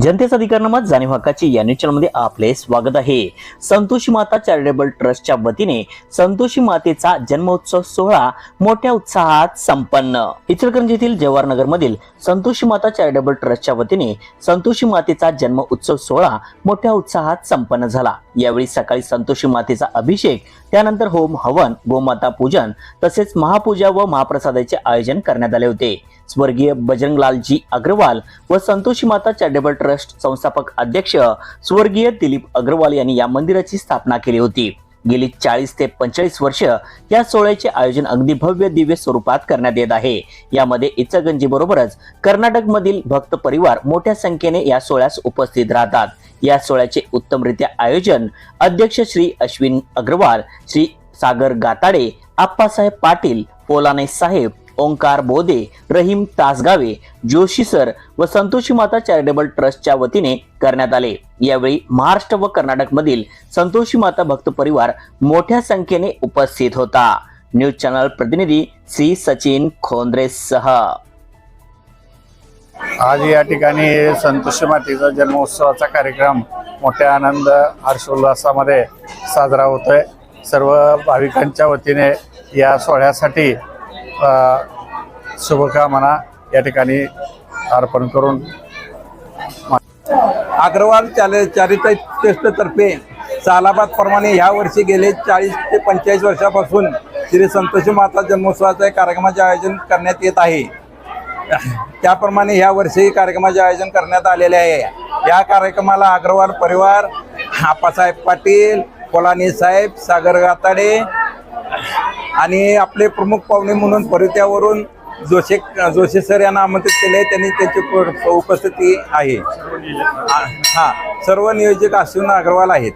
जनतेचा अधिकार मत जाणीव हक्काची या न्यूज चॅनलमध्ये आपले स्वागत आहे। संतोषी माता चॅरिटेबल ट्रस्टच्या वतीने संतोषी मातेचा जन्मोत्सव सोहळा मोठ्या उत्साहात संपन्न। इचलकरंजी येथील जवाहरनगर मधील संतोषी माता चॅरिटेबल ट्रस्टच्या वतीने संतोषी मातेचा जन्म उत्सव सोहळा मोठ्या उत्साहात संपन्न झाला। यावेळी सकाळी संतोषी मातेचा अभिषेक, त्यानंतर होम हवन, गोमाता पूजन तसेच महापूजा व महाप्रसादाचे आयोजन करण्यात आले होते। स्वर्गीय बजरंगलालजी अग्रवाल व संतोषी माता चॅरिटेबल ट्रस्ट संस्थापक अध्यक्ष स्वर्गीय दिलीप अग्रवाल यांनी या मंदिराची स्थापना केली होती। गेली 40 ते 45 वर्ष या सोहळ्याचे आयोजन अगदी भव्य दिव्य स्वरूपात करण्यात येत आहे। यामध्ये इचलकरंजी बरोबरच कर्नाटक मधील भक्त परिवार मोठ्या संख्येने या सोहळ्यास उपस्थित राहतात। या सोहळ्याचे उत्तमरित्या आयोजन अध्यक्ष श्री अश्विन अग्रवाल, श्री सागर गाताडे, आप्पासाहेब पाटील, पोलाने साहेब, ओंकार बोदे, रहीम तासगावे, जोशी सर व संतोषी माता चॅरिटेबल ट्रस्टच्या वतीने करण्यात आले। यावेळी महाराष्ट्र व कर्नाटक मधील संतोषी माता भक्त परिवार मोठ्या संख्येने उपस्थित होता। न्यूज चॅनल प्रतिनिधी श्री सचिन खोंद्रे सह। आज या ठिकाणी संतोषी मातेचा जन्मोत्सवाचा कार्यक्रम मोठ्या आनंद हर्षोल्लासामध्ये साजरा होतोय। सर्व भाविकांच्या वतीने या सोहळ्यासाठी शुभकामना या ठिकाणी अर्पण करून अग्रवाल चॅरिटेबल ट्रस्टतर्फे सालाबाद प्रमाणे ह्या वर्षी गेले 40 ते 45 वर्षापासून श्री संतोषी माता जन्मोत्सवाचे कार्यक्रमाचे आयोजन करण्यात येत आहे। त्याप्रमाणे ह्या वर्षी कार्यक्रमाचे आयोजन करण्यात आलेले आहे। या कार्यक्रमाला अग्रवाल परिवार, आप्पासाहेब पाटील, पोलानी साहेब, सागर गाताडे आणि आपले प्रमुख पाहुणे म्हणून परित्यावरून जोशी सर यांना आमंत्रित केले। त्यांनी त्याची उपस्थिती आहे। सर्व नियोजक अश्विन अग्रवाल आहेत।